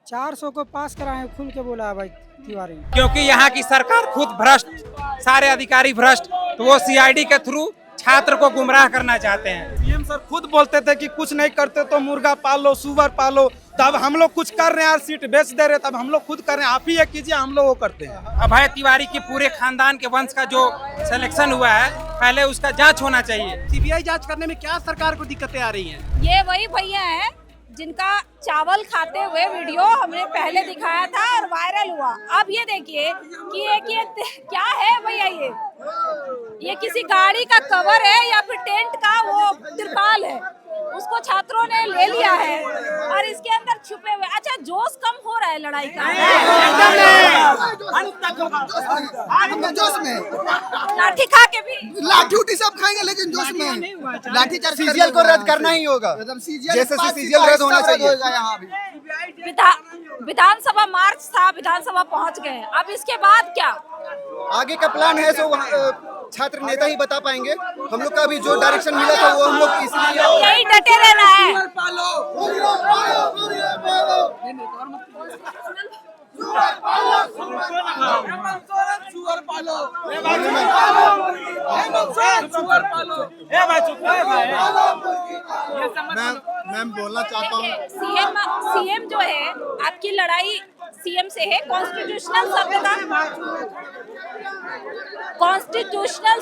400 को पास कराए खुल के बोला है भाई तिवारी। क्योंकि यहाँ की सरकार खुद भ्रष्ट, सारे अधिकारी भ्रष्ट, तो वो सीआईडी के थ्रू छात्र को गुमराह करना चाहते हैं। सीएम सर खुद बोलते थे कि कुछ नहीं करते तो मुर्गा पालो, सुअर पालो, तब हम लोग कुछ कर रहे हैं यार, सीट बेच दे रहे, तब हम लोग खुद कर रहे हैं, आप ही ये कीजिए, हम लोग वो करते हैं। अभय तिवारी के पूरे खानदान के वंश का जो सिलेक्शन हुआ है, पहले उसका जांच होना चाहिए। सीबीआई जांच करने में क्या सरकार को दिक्कतें आ रही हैं? ये वही भैया हैं जिनका चावल खाते हुए वीडियो हमने पहले दिखाया था और वायरल हुआ। अब ये देखिए कि ये क्या है भैया, ये किसी गाड़ी का कवर है या फिर टेंट का वो तिरपाल है, उसको छात्रों ने ले लिया है और इसके अंदर छुपे हुए। अच्छा, जोश कम हो रहा है लड़ाई का? जोश में लाठी खा के भी लाठी उठी सब खाएंगे, लेकिन जोश में लाठी चार्ज सीजीएल को रद्द करना ही होगा। जैसे सीजीएल रद्द होना चाहिए यहाँ भी। विधानसभा मार्च था, विधानसभा पहुंच गए, अब इसके बाद क्या आगे का प्लान है सो छात्र नेता ही बता पाएंगे। हम लोग का भी जो डायरेक्शन मिला था वो हम लोग इसलिए यही डटे रहना है। मैं बोलना चाहता हूँ, सीएम जो है, आपकी लड़ाई सीएम से है। कॉन्स्टिट्यूशनल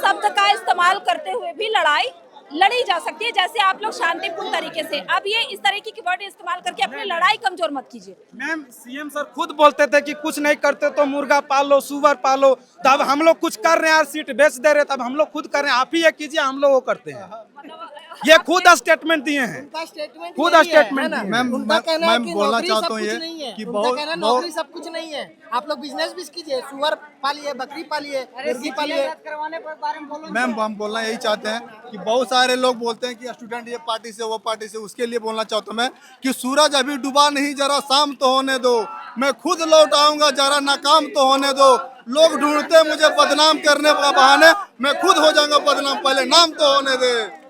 शब्द का इस्तेमाल करते हुए भी लड़ाई लड़ी जा सकती है, जैसे आप लोग शांतिपूर्ण तरीके से। अब ये इस तरीके की वर्ड इस्तेमाल करके अपनी लड़ाई कमजोर मत कीजिए। मैम सीएम सर खुद बोलते थे कि कुछ नहीं करते तो मुर्गा पालो, सुअर पालो, तब हम लोग कुछ कर रहे हैं यार, सीट बेच दे रहे, तब हम लोग खुद कर रहे हैं, आप ही ये कीजिए, हम लोग वो करते हैं। ये खुद स्टेटमेंट दिए हैं, खुद स्टेटमेंट। मैं बोलना चाहता हूँ ये कि बहुत नौकरी सब कुछ नहीं है। आप लोग बिजनेस भी कीजिए, सुअर पालिए, बकरी पालिए, मुर्गी पालिए। मैम हम बोलना यही चाहते हैं कि बहुत सारे लोग बोलते हैं कि स्टूडेंट ये पार्टी से वो पार्टी से, उसके लिए बोलना चाहता हूँ मैं कि सूरज अभी डूबा नहीं, जरा शाम तो होने दो, मैं खुद लौट आऊंगा, जरा नाकाम तो होने दो। लोग ढूंढते मुझे बदनाम करने का बहाने, मैं खुद हो जाऊंगा बदनाम, पहले नाम तो होने दे।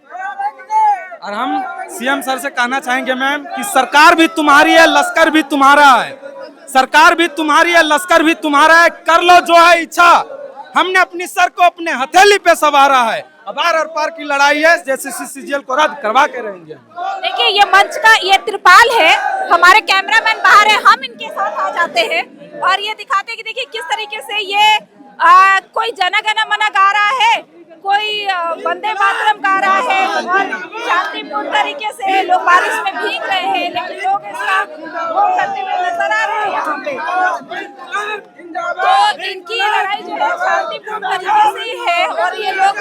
और हम सीएम सर से कहना चाहेंगे मैम कि सरकार भी तुम्हारी है, लश्कर भी तुम्हारा है, सरकार भी तुम्हारी है, लश्कर भी तुम्हारा है, कर लो जो है इच्छा। हमने अपनी सर को अपने हथेली पे सवारा है, अब आर और पार की लड़ाई है, जैसे सीजीएल को रद्द करवा के रहेंगे। देखिए, ये मंच का ये त्रिपाल है, हमारे कैमरामैन बाहर है, हम इनके साथ आ जाते हैं और ये दिखाते हैं कि देखिए किस तरीके से ये कोई जन गण मन गा रहा है, कोई वंदे मातरम गा रहा है और शांतिपूर्ण तरीके से लोग बारिश में भीग रहे हैं, लेकिन लोग इसका वो करते हुए नजर आ रहे हैं यहाँ पे। तो इनकी लड़ाई जो है शांतिपूर्ण तरीके से ही है और ये लोग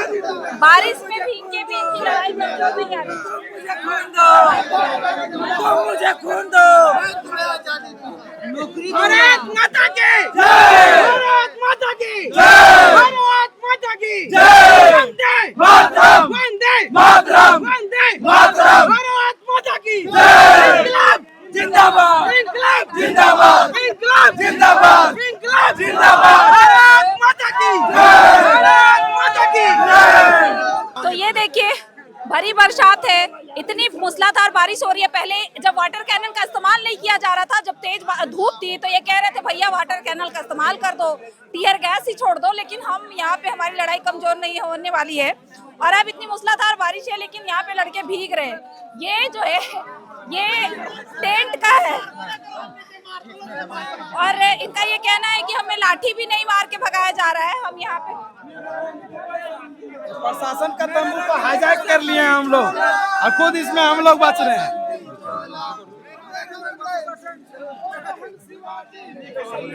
बारिश में भीग के भी इनकी लड़ाई में जो भी है। मुझे खून दो, भारत माता की जय, भारत माता की जय, भारत माता की जय, वंदे मातरम, वंदे मातरम, वंदे मातरम, भारत माता की जय, इनकलाब जिंदाबाद, इनकलाब जिंदाबाद, इनकलाब जिंदाबाद, इनकलाब जिंदाबाद, भारत माता की जय, भारत माता की जय। तो ये देखिए, भरी बरसात है, इतनी मूसलाधार बारिश हो रही है। पहले जब वाटर कैनल का इस्तेमाल नहीं किया जा रहा था, जब तेज धूप थी, तो ये कह रहे थे भैया वाटर कैनल का इस्तेमाल कर दो, टीयर गैस ही छोड़ दो, लेकिन हम यहाँ पे हमारी लड़ाई कमजोर नहीं होने वाली है। और अब इतनी मूसलाधार बारिश है, लेकिन यहाँ पे लड़के भीग रहे हैं। ये जो है ये टेंट का है और इनका ये कहना है कि हमें लाठी भी नहीं मार के भगाया जा रहा है। हम यहाँ पे प्रशासन का तंबू को हाईजैक कर लिए हैं हम लोग और खुद इसमें हम लोग बच रहे हैं।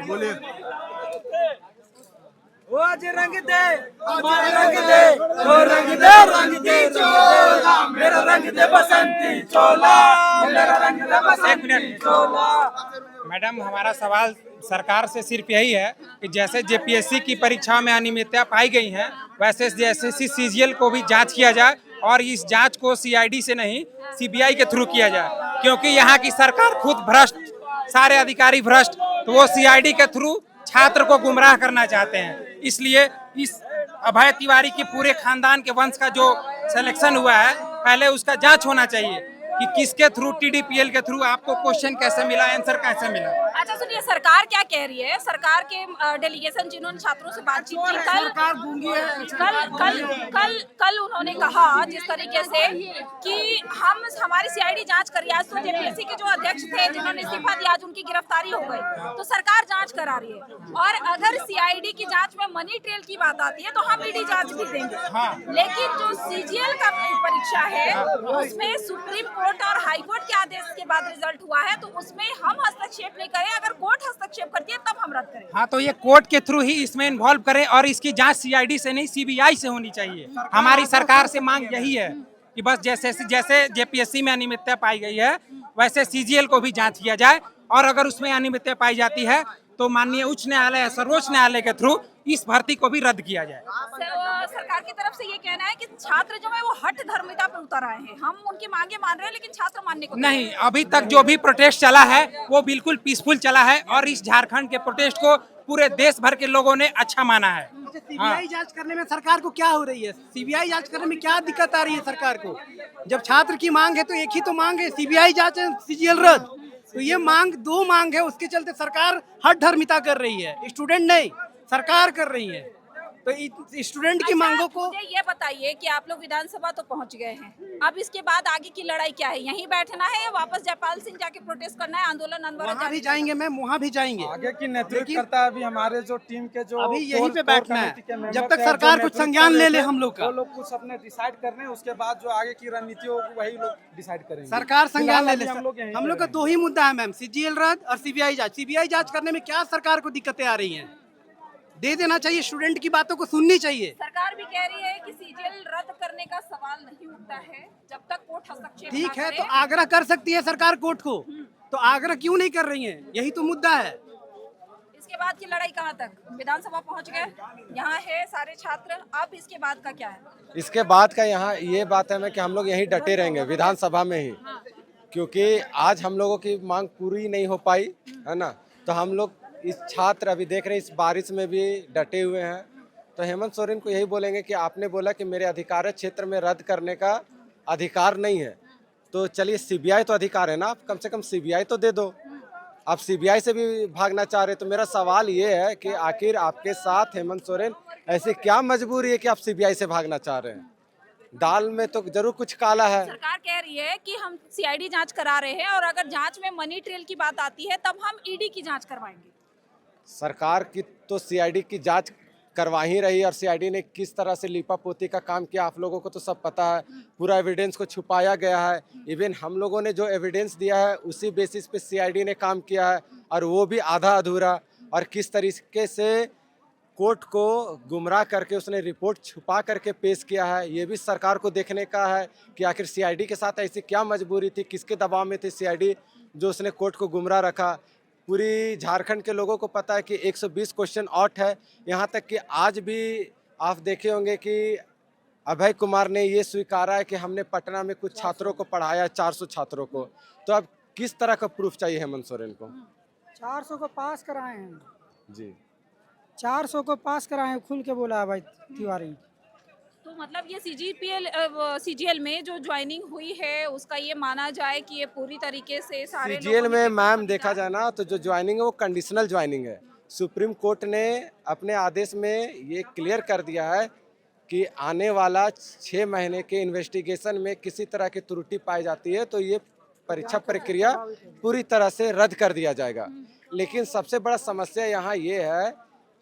बोलिए रंग दे, रंग दे, ओ रंग दे, रंग दे चोला, मेरा रंग दे बसंती चोला, मेरा रंग दे बसंती चोला। मैडम, हमारा सवाल सरकार से सिर्फ यही है कि जैसे जेपीएससी की परीक्षा में अनियमितता पाई गई है, वैसे जैसे सीजीएल को भी जांच किया जाए और इस जांच को सीआईडी से नहीं सीबीआई के थ्रू किया जाए, क्योंकि यहाँ की सरकार खुद भ्रष्ट, सारे अधिकारी भ्रष्ट, तो वो सीआईडी के थ्रू छात्र को गुमराह करना चाहते हैं। इसलिए इस अभय तिवारी के पूरे खानदान के वंश का जो सिलेक्शन हुआ है, पहले उसका जांच होना चाहिए। कि किसके थ्रू, TDPL के थ्रू आपको क्वेश्चन कैसे मिला, आंसर कैसे मिला। अच्छा सुनिए, सरकार क्या कह रही है? सरकार के डेलीगेशन जिन्होंने छात्रों से बातचीत की कल उन्होंने कहा जिस तरीके से कि हमारी CID जांच करिए। आज तो जेपीएससी के जो अध्यक्ष थे जिन्होंने इस्तीफा दिया, आज उनकी गिरफ्तारी हो गई, तो सरकार जांच करा रही है। और अगर CID की जांच में मनी ट्रेल की बात आती है तो हम ईडी जांच भी देंगे। लेकिन जो CGL का परीक्षा है उसमें सुप्रीम कोर्ट और हाई कोर्ट के आदेश के बाद रिजल्ट हुआ है, तो उसमें हम हस्तक्षेप नहीं करें। अगर कोर्ट हस्तक्षेप करती है तब हम रद्द करें। हाँ, तो ये कोर्ट के थ्रू ही इसमें इन्वॉल्व करें और इसकी जांच CID से नहीं CBI से होनी चाहिए। हमारी सरकार से मांग यही है कि बस जैसे JPSC में अनियमितता पाई गई है वैसे CGL को भी जांच किया जाए, और अगर उसमें अनियमितता पाई जाती है तो माननीय उच्च न्यायालय, सर्वोच्च न्यायालय के थ्रू इस भर्ती को भी रद्द किया जाए। सरकार की तरफ से ये कहना है कि छात्र जो है वो हठ धर्मिता पर उतर आए हैं। हम उनकी मांगे मान रहे हैं लेकिन छात्र मानने को नहीं। अभी तक जो भी प्रोटेस्ट चला है वो बिल्कुल पीसफुल चला है, और इस झारखंड के प्रोटेस्ट को पूरे देश भर के लोगों ने अच्छा माना है। CBI जांच करने में सरकार को क्या हो रही है? CBI जांच करने में क्या दिक्कत आ रही है सरकार को? जब छात्र की मांग है तो एक ही तो मांग है, CBI जांच, CGL रद्द। तो ये दो मांग है, उसके चलते सरकार हठ धर्मिता कर रही है। स्टूडेंट नहीं, सरकार कर रही है। तो स्टूडेंट की मांगों को मुझे ये बताइए कि आप लोग विधानसभा तो पहुंच गए हैं, अब इसके बाद आगे की लड़ाई क्या है? यहीं बैठना है या वापस जयपाल सिंह जाके प्रोटेस्ट करना है, आंदोलन वहाँ भी जाएंगे मैम, वहाँ भी जाएंगे। आगे की नेतृत्व करता है अभी हमारे जो टीम के जो अभी यहीं पे बैठना है जब तक सरकार कुछ संज्ञान ले ले हम लोग का। वो लोग कुछ अपने डिसाइड कर रहे हैं, उसके बाद जो आगे की रणनीति होगी वही लोग डिसाइड करेंगे। सरकार संज्ञान ले ले। हम लोग का दो ही मुद्दा है मैम, CGL रद्द और CBI जांच। CBI जांच करने में क्या सरकार को दिक्कतें आ रही हैं? दे देना चाहिए, स्टूडेंट की बातों को सुननी चाहिए। सरकार भी कह रही है कि CGL रद्द करने का सवाल नहीं उठता है जब तक कोर्ट हस्तक्षेप ना ठीक है, करे। तो आग्रह कर सकती है सरकार कोर्ट को, तो आग्रह क्यों नहीं कर रही है? यही तो मुद्दा है। इसके बाद की लड़ाई कहाँ तक? विधानसभा पहुंच गए, यहाँ है सारे छात्र, अब इसके बाद का क्या है? इसके बाद का यहाँ ये बात है कि हम लोग यहीं डटे रहेंगे विधानसभा में ही, क्योंकि आज हम लोगों की मांग पूरी नहीं हो पाई है ना। तो हम लोग इस छात्र अभी देख रहे हैं इस बारिश में भी डटे हुए हैं। तो हेमंत सोरेन को यही बोलेंगे कि आपने बोला कि मेरे अधिकार क्षेत्र में रद्द करने का अधिकार नहीं है, तो चलिए CBI तो अधिकार है ना, आप कम से कम CBI तो दे दो। आप CBI से भी भागना चाह रहे, तो मेरा सवाल ये है कि आखिर आपके साथ हेमंत सोरेन ऐसी क्या मजबूरी है कि आप CBI से भागना चाह रहे हैं? दाल में तो जरूर कुछ काला है। सरकार कह रही है कि हम CID जांच करा रहे हैं और अगर जांच में मनी ट्रेल की बात आती है तब हम ED की जांच करवाएंगे। सरकार की तो CID की जांच करवा ही रही, और CID ने किस तरह से लीपापोती का काम किया आप लोगों को तो सब पता है। पूरा एविडेंस को छुपाया गया है। इवन हम लोगों ने जो एविडेंस दिया है उसी बेसिस पे CID ने काम किया है, और वो भी आधा अधूरा। और किस तरीके से कोर्ट को गुमराह करके उसने रिपोर्ट छुपा करके पेश किया है, ये भी सरकार को देखने का है कि आखिर CID के साथ ऐसी क्या मजबूरी थी, किसके दबाव में थी CID जो उसने कोर्ट को गुमराह रखा। पूरी झारखंड के लोगों को पता है कि 120 क्वेश्चन आउट है। यहाँ तक कि आज भी आप देखे होंगे कि अभय कुमार ने ये स्वीकारा है कि हमने पटना में कुछ छात्रों को पढ़ाया, 400 छात्रों को। तो अब किस तरह का प्रूफ चाहिए हेमंत सोरेन को? 400 को पास कराए हैं जी, 400 को पास कराए हैं, खुल के बोला है भाई तिवारी। तो मतलब ये CGL में जो ज्वाइनिंग हुई है उसका ये माना जाए कि ये पूरी तरीके से सारे CGL में मैम देखा जाए ना तो जो ज्वाइनिंग है वो कंडीशनल ज्वाइनिंग है। सुप्रीम कोर्ट ने अपने आदेश में ये क्लियर कर दिया है कि आने वाला 6 महीने के इन्वेस्टिगेशन में किसी तरह की त्रुटि पाई जाती है तो ये परीक्षा प्रक्रिया पूरी तरह से रद्द कर दिया जाएगा। लेकिन सबसे बड़ा समस्या यहाँ ये है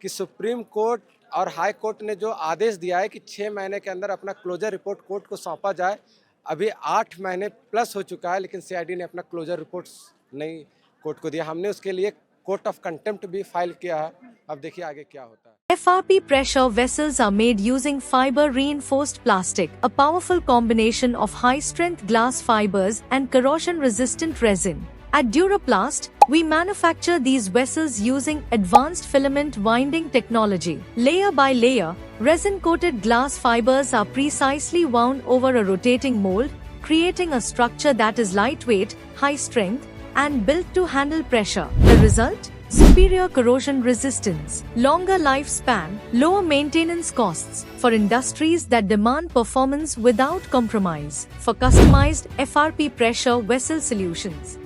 कि सुप्रीम कोर्ट और हाई कोर्ट ने जो आदेश दिया है कि 6 महीने के अंदर अपना क्लोजर रिपोर्ट कोर्ट को सौंपा जाए, अभी 8 महीने प्लस हो चुका है, लेकिन CID ने अपना क्लोजर रिपोर्ट नहीं कोर्ट को दिया। हमने उसके लिए कोर्ट ऑफ कंटेम्प्ट भी फाइल किया है। अब देखिए आगे क्या होता है। FRP pressure vessels are made using fiber reinforced plastic, a powerful combination of high strength glass fibers and corrosion resistant resin. At Duraplast, we manufacture these vessels using advanced filament winding technology. Layer by layer, resin-coated glass fibers are precisely wound over a rotating mold, creating a structure that is lightweight, high strength, and built to handle pressure. The result? superior corrosion resistance, longer lifespan, lower maintenance costs for industries that demand performance without compromise, for customized FRP pressure vessel solutions.